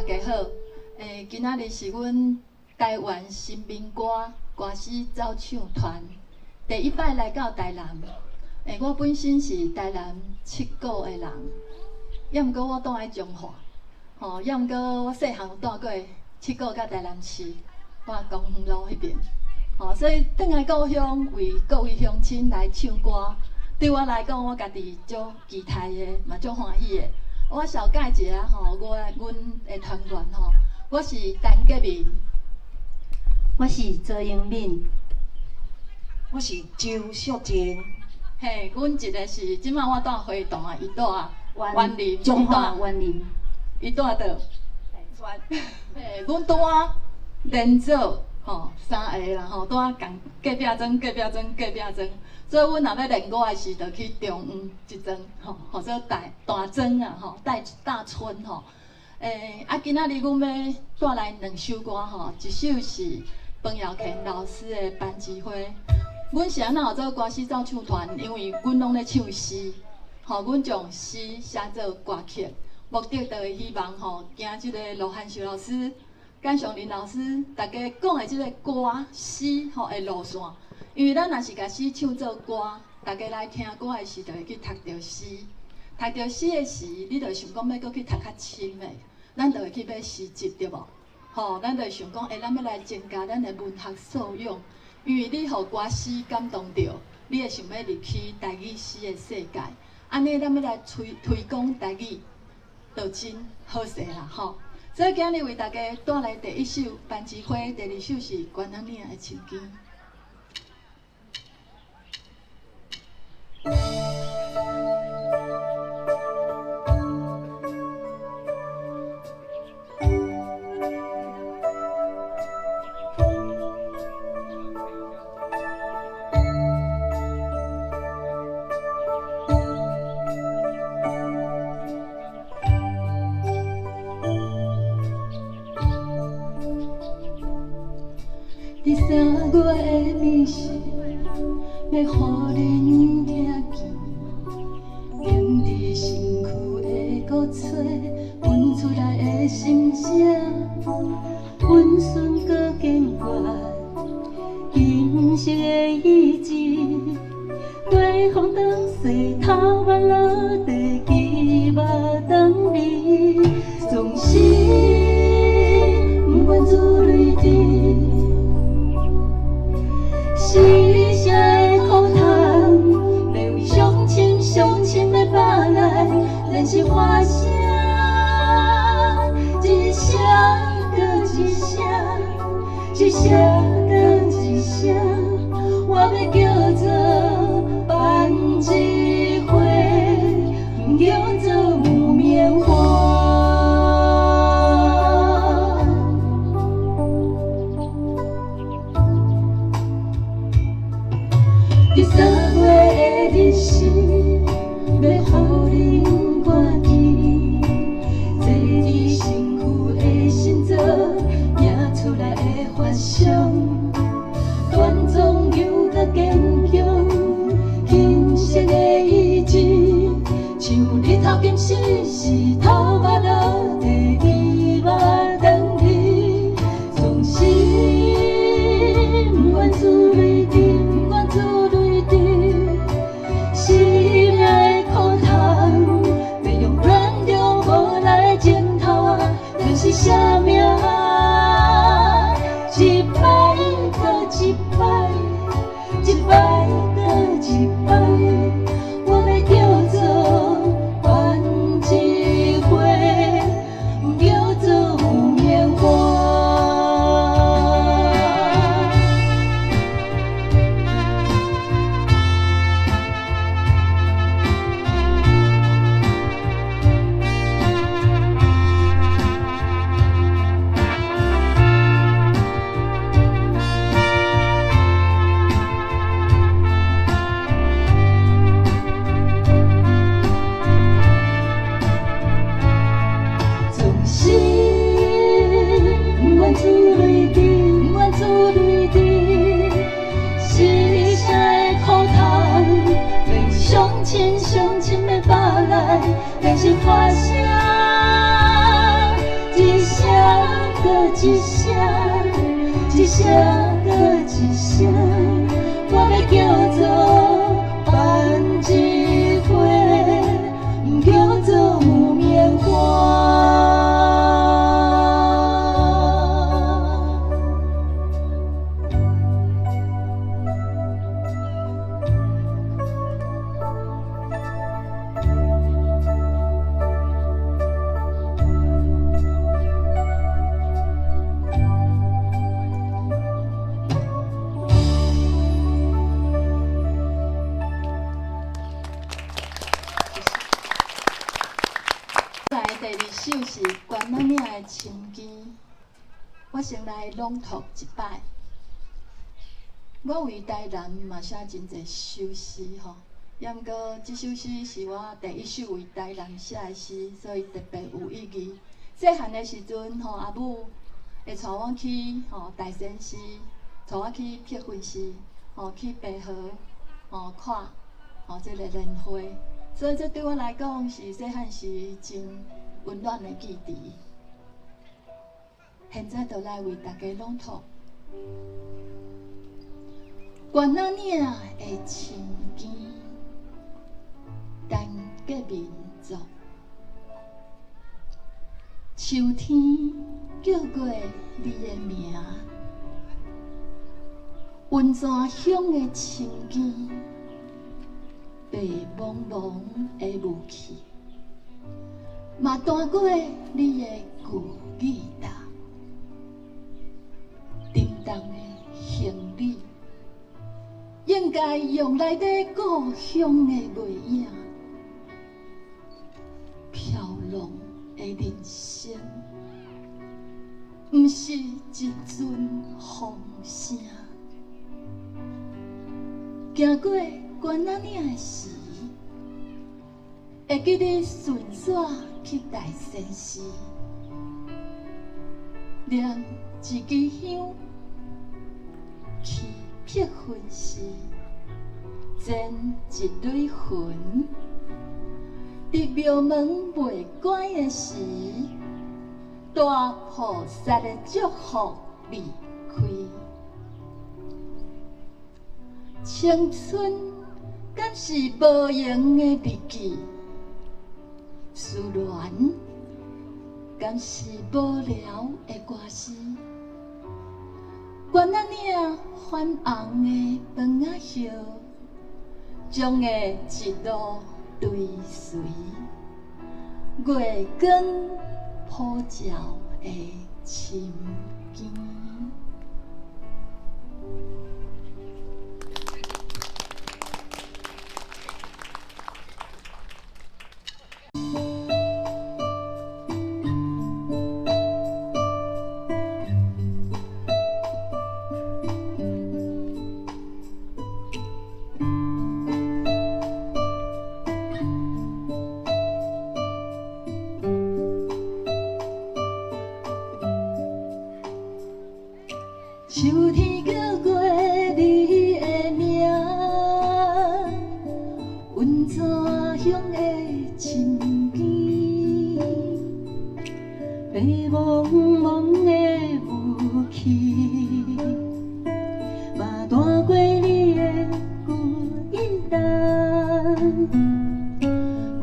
家好，今仔日是阮台湾新民歌歌诗走唱团第一摆来到台南。我本身是台南七股的人，也毋过我住喺彰化，也毋过我细汉有住过七股甲台南市，我公园路迄边，所以转来故乡为各位乡亲来唱歌，对我来讲，我家己足期待的，嘛足欢喜的。我小介一下阮的团员我是陈洁明，我是周英敏，我是周秀珍。嘿，阮一个是即摆我住花东啊，伊住园林，中华园林，伊住倒？嘿，阮拄啊连做3个啦拄啊共隔壁庄，所以阮若要练歌的时，就去中央一庄或者大庄啊大村今仔日阮要带来2首歌一首是彭耀乾老师的《班级花》。阮是安怎有做歌诗走唱团？因为阮拢咧唱诗，阮将诗写做歌曲，目的就是希望行即个罗汉秀老师、简祥林老师大家讲的即个歌诗的路线。因为咱若是甲诗唱做歌，大家来听歌的时，就会去读着诗。读着诗的时，你就想讲要搁去读较深的，咱就会去买诗集，对无？咱就想讲，咱要来增加咱的文学素养。因为你互歌诗感动着，你会想要入去台语诗的世界。安尼，咱要来推广台语，就真好势啦所以今日为大家带来第一首《班级花》，第二首是《关仔岭的青枝》。第3月的暝时，要予恁听见，凝伫身躯的鼓吹，阮出来的心声，温顺搁坚决，金色的意志，对风当洗头发落地，期望等你，总是不愿自泪滴。是谁的苦谈？要为相亲要返来，咱是花声，一声搁一声，一声搁一声，我要叫做班级花，不叫做木棉花。第3月的日时，要予恁看见，坐伫身躯的心脏，映出来的发香，端庄又搁坚强，金色的意志，像日头金是头发落地，期望等你，总是不愿自泪滴。心爱的苦谈，要用软着无来检讨，咱是啥命？一摆搁一摆，一摆搁一摆，我要叫做班级花，不叫做木棉花。相亲要返来，但是花声一声搁一声，一声搁一声，我要叫做繁一回，毋叫做木棉花。第二首是关仔岭的青枝，我先来朗读一摆。我为台南嘛写真侪首诗吼，也毋过即首诗是我第一首为台南写的诗，所以特别有意义。细汉的时阵吼，阿母会带我去大仙寺，带我去碧云寺，去白河看即个莲花，所以这对我来讲是细汉时真温暖的记忆。现在就来为大家朗读。关仔岭的青枝，单个民族。秋天叫过你的名，温泉乡的青枝，白茫茫的雾气。嘛弹过你的旧语答，叮当的行李，应该用来在故乡的背影，飘浪的人生，毋是一阵风声。行过关仔岭的时，会记得顺线去大仙寺，念一支香，去碧云寺，剪一蕊云。伫庙门卖关的时，大菩萨的祝福离开。青春敢是无用的日记？思恋，敢是无聊的歌词？关仔岭泛红的饭仔叶，将的一路追随，月光普照的深更。秋天叫过你的名，温泉乡的青枝，白茫茫的雾气，嘛弹过你的旧衣单，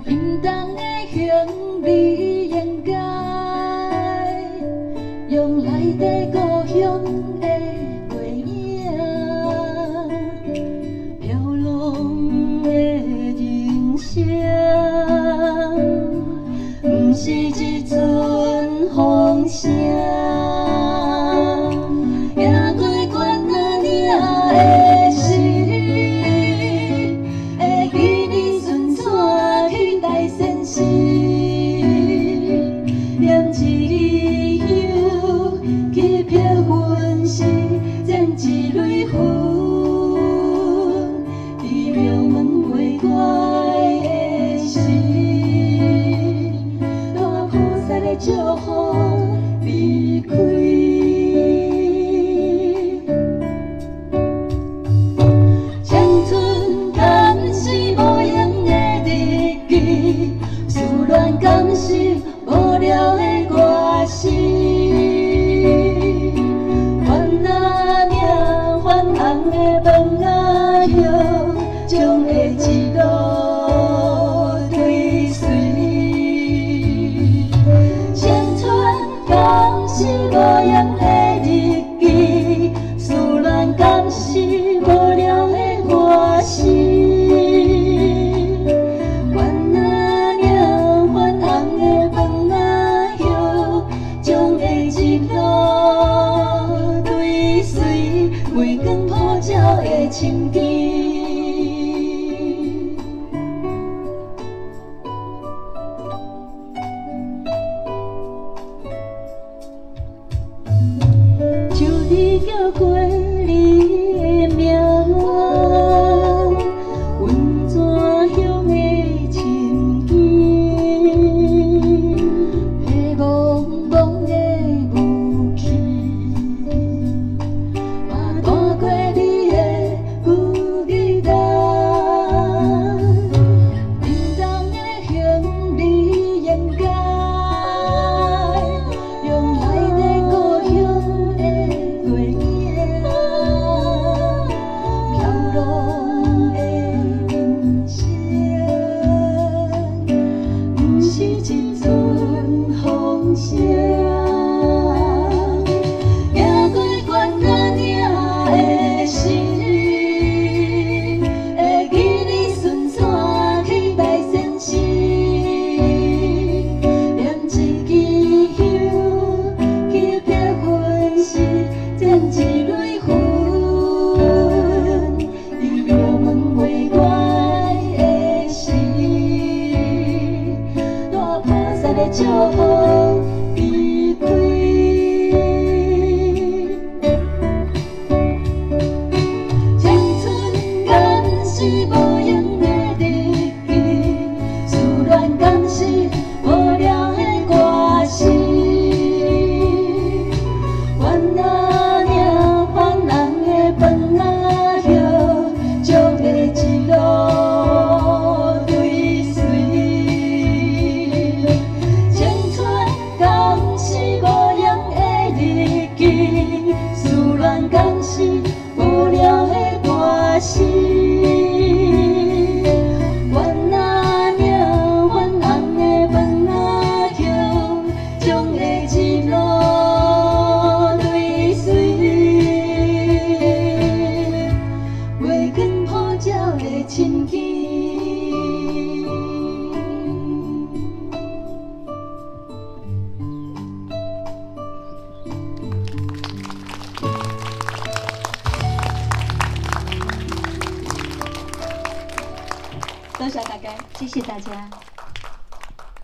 平淡的行李应该用来在故乡。是一阵风声，行过关仔岭的时，会记你顺线去大仙寺，念一支香去碧云寺，剪一蕊云，伫庙门陪我的时。祝福离开，青春敢是无用的日记，思恋敢是无聊的歌词。深情。就你叫过你的名，阮怎乡的亲眷，迷茫茫的雾气，嘛带过你的旧期待，平淡的行李掩盖，用来的故乡的月影，飘浪的人生，不是一阵风声。行过关卡岭的时，会记你顺山去大仙寺，念一支香，去撇魂时，剪一蕊云，你庙门袂关的时，大菩萨的祝福离开。青春敢是无用的日记，思恋敢是无聊的歌词。怨啊领，烦人的饭啊叶，将的一路追随。青春敢是无用的日记，思恋敢是无聊的歌词。怨啊领，烦人的饭啊叶，将的一路追随。月光普照的亲眷。多谢大家。谢谢大家。